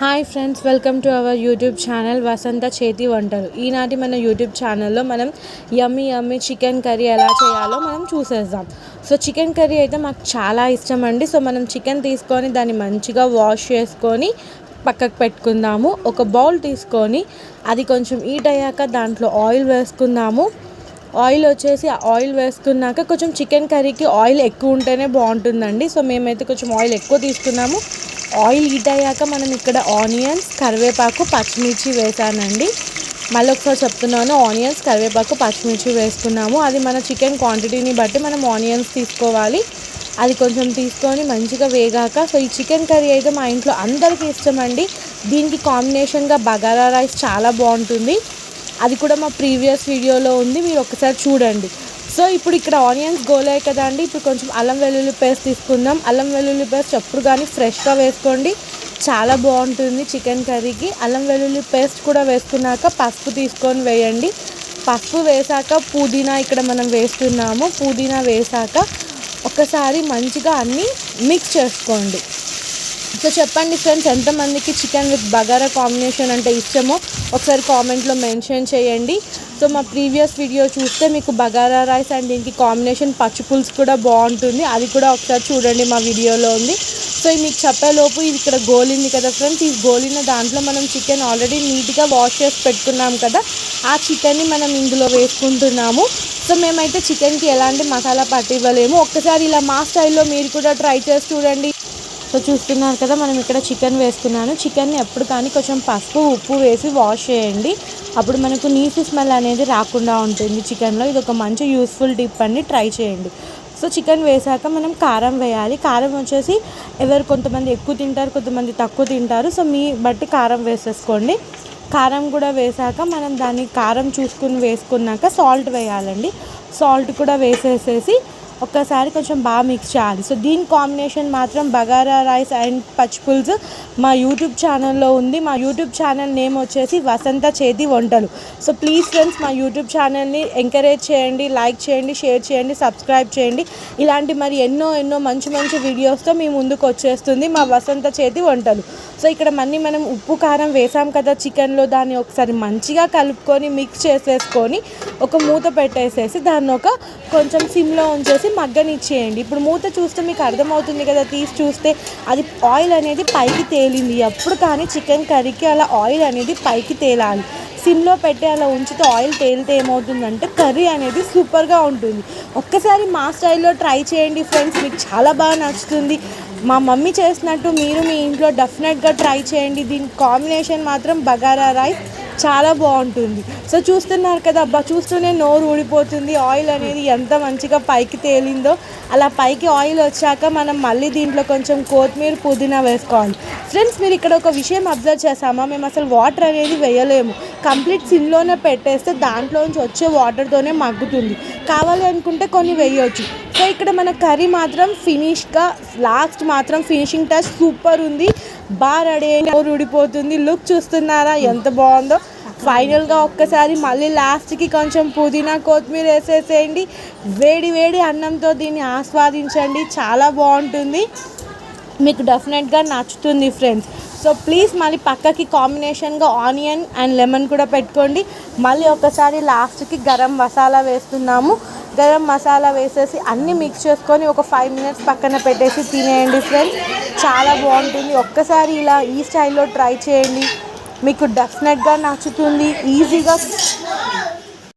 Hi friends, welcome to our YouTube channel Vasantha చేతి వంటలు. ఈనాటి మన యూట్యూబ్ ఛానల్లో మనం యమ్మీ చికెన్ కర్రీ ఎలా చేయాలో మనం చూసేద్దాం. సో చికెన్ కర్రీ అయితే మాకు చాలా ఇష్టం అండి. సో మనం చికెన్ తీసుకొని దాన్ని మంచిగా వాష్ చేసుకొని పక్కకు పెట్టుకుందాము. ఒక బౌల్ తీసుకొని అది కొంచెం హీట్ అయ్యాక దాంట్లో ఆయిల్ వేసుకుందాము. ఆయిల్ వేసుకున్నాక కొంచెం చికెన్ కర్రీకి ఆయిల్ ఎక్కువ ఉంటేనే బాగుంటుందండి. సో మేమైతే కొంచెం ఆయిల్ ఎక్కువ తీసుకున్నాము. ఆయిల్ హీట్ అయ్యాక మనం ఇక్కడ ఆనియన్స్, కరివేపాకు, పచ్చిమిర్చి వేసానండి. మళ్ళీ ఒకసారి చెప్తున్నాను, ఆనియన్స్, కరివేపాకు, పచ్చిమిర్చి వేసుకున్నాము. అది మన చికెన్ క్వాంటిటీని బట్టి మనం ఆనియన్స్ తీసుకోవాలి. అది కొంచెం తీసుకొని మంచిగా వేగాక, సో ఈ చికెన్ కర్రీ అయితే మా ఇంట్లో అందరికీ ఇష్టం అండి. దీనికి కాంబినేషన్గా బగారా రైస్ చాలా బాగుంటుంది. అది కూడా మా ప్రీవియస్ వీడియోలో ఉంది, మీరు ఒకసారి చూడండి. సో ఇప్పుడు ఇక్కడ ఆనియన్స్ గోలాయి కదా అండి. ఇప్పుడు కొంచెం అల్లం వెల్లుల్లి పేస్ట్ తీసుకుందాం. అల్లం వెల్లుల్లి పేస్ట్ ఎప్పుడు కానీ ఫ్రెష్గా వేసుకోండి, చాలా బాగుంటుంది చికెన్ కర్రీకి. అల్లం వెల్లుల్లి పేస్ట్ కూడా వేసుకున్నాక పసుపు తీసుకొని వేయండి. పసుపు వేసాక పుదీనా ఇక్కడ మనం వేస్తున్నాము. పుదీనా వేసాక ఒకసారి మంచిగా అన్నీ మిక్స్ చేసుకోండి. సో చెప్పండి ఫ్రెండ్స్, ఎంతమందికి చికెన్ విత్ బగారా కాంబినేషన్ అంటే ఇష్టమో ఒకసారి కామెంట్లో మెన్షన్ చేయండి. సో మా ప్రీవియస్ వీడియో చూస్తే మీకు బగారా రైస్ అండ్ దీనికి కాంబినేషన్ పచ్చి పులుసు కూడా బాగుంటుంది, అది కూడా ఒకసారి చూడండి, మా వీడియోలో ఉంది. సో మీకు చెప్పేలోపు ఇది ఇక్కడ గోలింది కదా ఫ్రెండ్స్. ఈ గోలిన దాంట్లో మనం చికెన్ ఆల్రెడీ నీట్గా వాష్ చేసి పెట్టుకున్నాం కదా, ఆ చికెన్ని మనం ఇందులో వేసుకుంటున్నాము. సో మేమైతే చికెన్కి ఎలాంటి మసాలా పట్టివ్వలేము. ఒక్కసారి ఇలా మా స్టైల్లో మీరు కూడా ట్రై చేసి చూడండి. సో చూస్తున్నారు కదా, మనం ఇక్కడ చికెన్ వేసుకున్నాను. చికెన్ని ఎప్పుడు కానీ కొంచెం పసుపు, ఉప్పు వేసి వాష్ చేయండి. అప్పుడు మనకు నీసు స్మెల్ అనేది రాకుండా ఉంటుంది చికెన్లో. ఇది ఒక మంచి యూస్ఫుల్ టిప్ అండి, ట్రై చేయండి. సో చికెన్ వేసాక మనం కారం వేయాలి. కారం వచ్చేసి కొంతమంది ఎక్కువ తింటారు, కొంతమంది తక్కువ తింటారు. సో మీ బట్టి కారం వేసేసుకోండి. కారం కూడా వేసాక మనం దాన్ని కారం చూసుకుని వేసుకున్నాక సాల్ట్ వేయాలండి. సాల్ట్ కూడా వేసేసేసి ఒక్కసారి కొంచెం బాగా మిక్స్ చేయాలి. సో దీని కాంబినేషన్ మాత్రం బగారా రైస్ అండ్ పచ్చి పులుసు మా యూట్యూబ్ ఛానల్లో ఉంది. మా యూట్యూబ్ ఛానల్ నేమ్ వచ్చేసి వసంత చేతి వంటలు. సో ప్లీజ్ ఫ్రెండ్స్, మా యూట్యూబ్ ఛానల్ని ఎంకరేజ్ చేయండి, లైక్ చేయండి, షేర్ చేయండి, సబ్స్క్రైబ్ చేయండి. ఇలాంటి మరి ఎన్నో మంచి వీడియోస్తో మీ ముందుకు వచ్చేస్తుంది మా వసంత చేతి వంటలు. సో ఇక్కడ మనం ఉప్పు కారం వేసాం కదా చికెన్లో, దాన్ని ఒకసారి మంచిగా కలుపుకొని మిక్స్ చేసేసుకొని ఒక మూత పెట్టేసేసి దాన్ని కొంచెం సిమ్లో ఉంచేసి మగ్గనిచ్చేయండి. ఇప్పుడు మూత చూస్తే మీకు అర్థమవుతుంది కదా, తీసి చూస్తే అది ఆయిల్ అనేది పైకి తేలింది. ఎప్పుడు కానీ చికెన్ కర్రీకి అలా ఆయిల్ అనేది పైకి తేలాలి. సిమ్లో పెట్టి అలా ఉంచితే ఆయిల్ తేలితే ఏమవుతుందంటే కర్రీ అనేది సూపర్గా ఉంటుంది. ఒక్కసారి మా స్టైల్లో ట్రై చేయండి ఫ్రెండ్స్, మీకు చాలా బాగా నచ్చుతుంది. మా మమ్మీ చేసినట్టు మీరు మీ ఇంట్లో డెఫినెట్గా ట్రై చేయండి. దీని కాంబినేషన్ మాత్రం బగారా రైస్ చాలా బాగుంటుంది. సో చూస్తున్నారు కదా, చూస్తూనే నోరు ఊడిపోతుంది. ఆయిల్ అనేది ఎంత మంచిగా పైకి తేలిందో. అలా పైకి ఆయిల్ వచ్చాక మనం మళ్ళీ దీంట్లో కొంచెం కొత్తిమీర, పుదీనా వేసుకోవాలి. ఫ్రెండ్స్, మీరు ఇక్కడ ఒక విషయం అబ్జర్వ్ చేసామా, మేము అసలు వాటర్ అనేది వేయలేము. కంప్లీట్ సిమ్లోనే పెట్టేస్తే దాంట్లోంచి వచ్చే వాటర్తోనే మగ్గుతుంది. కావాలి అనుకుంటే కొన్ని వేయవచ్చు. సో ఇక్కడ మన కర్రీ మాత్రం ఫినిష్గా లాస్ట్ మాత్రం ఫినిషింగ్ టచ్ సూపర్ ఉంది. బాగా రెడీ అయిన ఊడిపోతుంది. లుక్ చూస్తున్నారా ఎంత బాగుందో. ఫైనల్గా ఒక్కసారి మళ్ళీ లాస్ట్కి కొంచెం పుదీనా, కొత్తిమీర వేసేసేయండి. వేడి అన్నంతో దీన్ని ఆస్వాదించండి, చాలా బాగుంటుంది, మీకు డెఫినెట్గా నచ్చుతుంది ఫ్రెండ్స్. సో ప్లీజ్ మళ్ళీ పక్కకి కాంబినేషన్గా ఆనియన్ అండ్ లెమన్ కూడా పెట్టుకోండి. మళ్ళీ ఒకసారి లాస్ట్కి గరం మసాలా వేస్తున్నాము. గరం మసాలా వేసేసి అన్నీ మిక్స్ చేసుకొని ఒక 5 minutes పక్కన పెట్టేసి తినేయండి ఫ్రెండ్స్, చాలా బాగుంటుంది. ఒక్కసారి ఇలా ఈ స్టైల్లో ట్రై చేయండి, మీకు డెఫినెట్గా నచ్చుతుంది. ఈజీగా